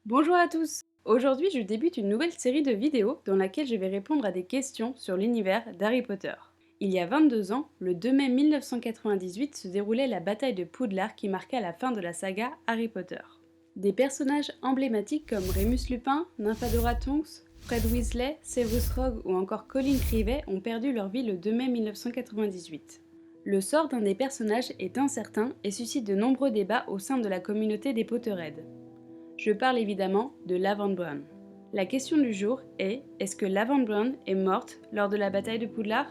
Bonjour à tous! Aujourd'hui, je débute une nouvelle série de vidéos dans laquelle je vais répondre à des questions sur l'univers d'Harry Potter. Il y a 22 ans, le 2 mai 1998 se déroulait la bataille de Poudlard qui marqua la fin de la saga Harry Potter. Des personnages emblématiques comme Remus Lupin, Nymphadora Tonks, Fred Weasley, Severus Rogue ou encore Colin Creevey ont perdu leur vie le 2 mai 1998. Le sort d'un des personnages est incertain et suscite de nombreux débats au sein de la communauté des Potterheads. Je parle évidemment de Lavande Brown. La question du jour est: est-ce que Lavande Brown est morte lors de la bataille de Poudlard?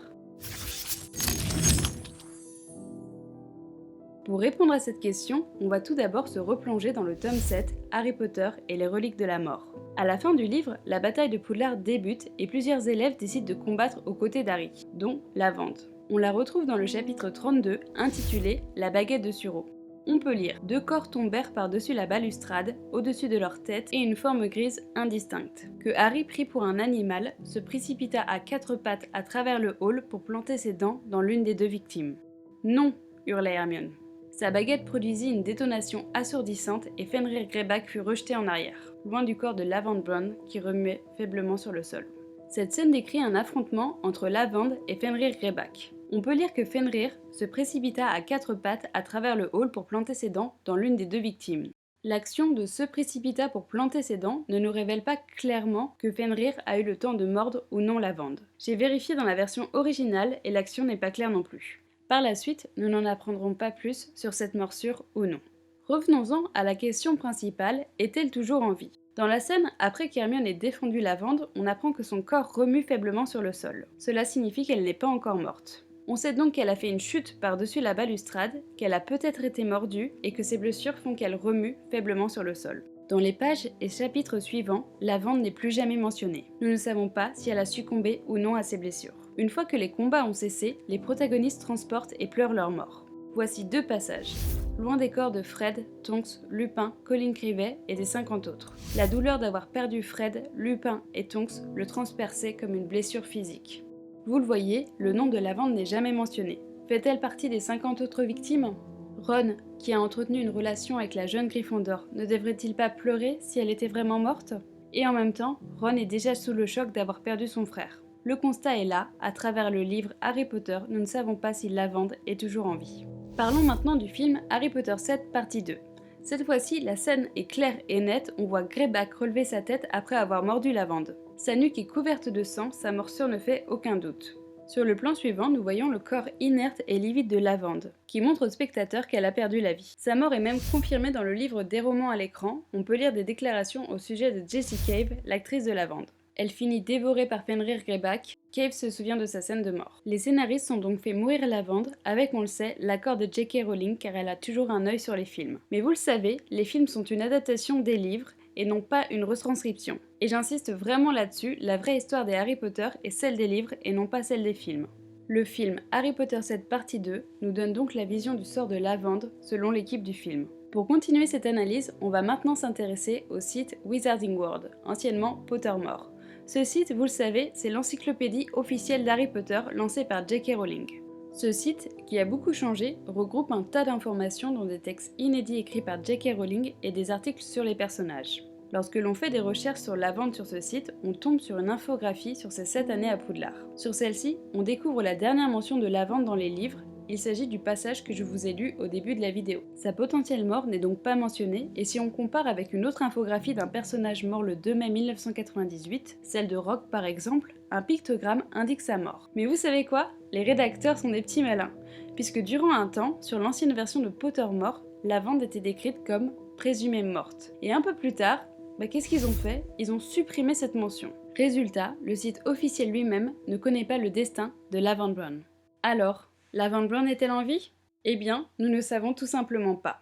Pour répondre à cette question, on va tout d'abord se replonger dans le tome 7, Harry Potter et les reliques de la mort. À la fin du livre, la bataille de Poudlard débute et plusieurs élèves décident de combattre aux côtés d'Harry, dont Lavande. On la retrouve dans le chapitre 32, intitulé La baguette de Suro. On peut lire: deux corps tombèrent par-dessus la balustrade, au-dessus de leur tête, et une forme grise indistincte. Que Harry prit pour un animal, se précipita à quatre pattes à travers le hall pour planter ses dents dans l'une des deux victimes. Non, hurla Hermione. Sa baguette produisit une détonation assourdissante et Fenrir Greyback fut rejeté en arrière, loin du corps de Lavande Brown qui remuait faiblement sur le sol. Cette scène décrit un affrontement entre Lavande et Fenrir Greyback. On peut lire que Fenrir se précipita à quatre pattes à travers le hall pour planter ses dents dans l'une des deux victimes. L'action de se précipita pour planter ses dents ne nous révèle pas clairement que Fenrir a eu le temps de mordre ou non Lavande. J'ai vérifié dans la version originale et l'action n'est pas claire non plus. Par la suite, nous n'en apprendrons pas plus sur cette morsure ou non. Revenons-en à la question principale: est-elle toujours en vie? Dans la scène, après qu'Hermione ait défendu Lavande, on apprend que son corps remue faiblement sur le sol. Cela signifie qu'elle n'est pas encore morte. On sait donc qu'elle a fait une chute par-dessus la balustrade, qu'elle a peut-être été mordue et que ses blessures font qu'elle remue faiblement sur le sol. Dans les pages et chapitres suivants, Lavande n'est plus jamais mentionnée. Nous ne savons pas si elle a succombé ou non à ses blessures. Une fois que les combats ont cessé, les protagonistes transportent et pleurent leur mort. Voici deux passages. Loin des corps de Fred, Tonks, Lupin, Colin Creevey et des 50 autres. La douleur d'avoir perdu Fred, Lupin et Tonks le transperçait comme une blessure physique. Vous le voyez, le nom de Lavande n'est jamais mentionné. Fait-elle partie des 50 autres victimes? Ron, qui a entretenu une relation avec la jeune Gryffondor, ne devrait-il pas pleurer si elle était vraiment morte? Et en même temps, Ron est déjà sous le choc d'avoir perdu son frère. Le constat est là, à travers le livre Harry Potter, nous ne savons pas si Lavande est toujours en vie. Parlons maintenant du film Harry Potter 7 partie 2. Cette fois-ci, la scène est claire et nette, on voit Greyback relever sa tête après avoir mordu Lavande. Sa nuque est couverte de sang, sa morsure ne fait aucun doute. Sur le plan suivant, nous voyons le corps inerte et livide de Lavande, qui montre au spectateur qu'elle a perdu la vie. Sa mort est même confirmée dans le livre des romans à l'écran, on peut lire des déclarations au sujet de Jessie Cave, l'actrice de Lavande. Elle finit dévorée par Fenrir Greyback. Cave se souvient de sa scène de mort. Les scénaristes ont donc fait mourir Lavande, avec, on le sait, l'accord de J.K. Rowling car elle a toujours un œil sur les films. Mais vous le savez, les films sont une adaptation des livres et non pas une retranscription. Et j'insiste vraiment là-dessus, la vraie histoire des Harry Potter est celle des livres et non pas celle des films. Le film Harry Potter 7 partie 2 nous donne donc la vision du sort de Lavande selon l'équipe du film. Pour continuer cette analyse, on va maintenant s'intéresser au site Wizarding World, anciennement Pottermore. Ce site, vous le savez, c'est l'encyclopédie officielle d'Harry Potter lancée par J.K. Rowling. Ce site, qui a beaucoup changé, regroupe un tas d'informations dont des textes inédits écrits par J.K. Rowling et des articles sur les personnages. Lorsque l'on fait des recherches sur Lavande sur ce site, on tombe sur une infographie sur ses 7 années à Poudlard. Sur celle-ci, on découvre la dernière mention de Lavande dans les livres. Il s'agit du passage que je vous ai lu au début de la vidéo. Sa potentielle mort n'est donc pas mentionnée, et si on compare avec une autre infographie d'un personnage mort le 2 mai 1998, celle de Rogue par exemple, un pictogramme indique sa mort. Mais vous savez quoi? Les rédacteurs sont des petits malins, puisque durant un temps, sur l'ancienne version de Pottermore, Lavande était décrite comme présumée morte. Et un peu plus tard, qu'est-ce qu'ils ont fait? Ils ont supprimé cette mention. Résultat, le site officiel lui-même ne connaît pas le destin de Lavande Brown. Alors, Lavande Brown est-elle en vie? Eh bien, nous ne savons tout simplement pas.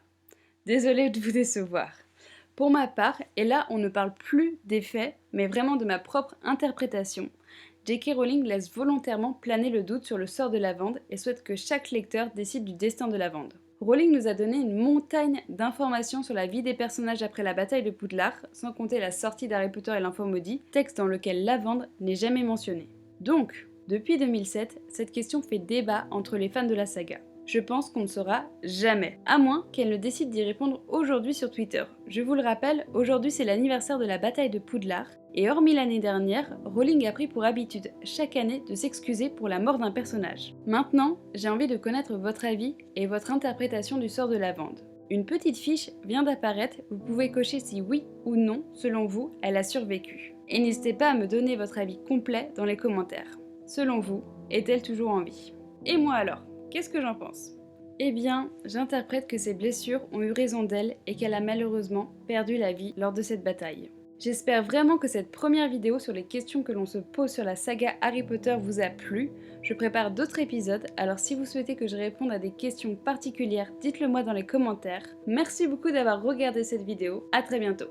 Désolée de vous décevoir. Pour ma part, et là on ne parle plus des faits, mais vraiment de ma propre interprétation, J.K. Rowling laisse volontairement planer le doute sur le sort de Lavande et souhaite que chaque lecteur décide du destin de Lavande. Rowling nous a donné une montagne d'informations sur la vie des personnages après la bataille de Poudlard, sans compter la sortie d'Harry Potter et l'Enfant Maudit, texte dans lequel Lavande n'est jamais mentionnée. Donc, depuis 2007, cette question fait débat entre les fans de la saga. Je pense qu'on ne saura jamais, à moins qu'elle ne décide d'y répondre aujourd'hui sur Twitter. Je vous le rappelle, aujourd'hui c'est l'anniversaire de la bataille de Poudlard, et hormis l'année dernière, Rowling a pris pour habitude chaque année de s'excuser pour la mort d'un personnage. Maintenant, j'ai envie de connaître votre avis et votre interprétation du sort de Lavande. Une petite fiche vient d'apparaître, vous pouvez cocher si oui ou non, selon vous, elle a survécu. Et n'hésitez pas à me donner votre avis complet dans les commentaires. Selon vous, est-elle toujours en vie? Et moi alors, qu'est-ce que j'en pense? Eh bien, j'interprète que ses blessures ont eu raison d'elle et qu'elle a malheureusement perdu la vie lors de cette bataille. J'espère vraiment que cette première vidéo sur les questions que l'on se pose sur la saga Harry Potter vous a plu. Je prépare d'autres épisodes, alors si vous souhaitez que je réponde à des questions particulières, dites-le moi dans les commentaires. Merci beaucoup d'avoir regardé cette vidéo, à très bientôt.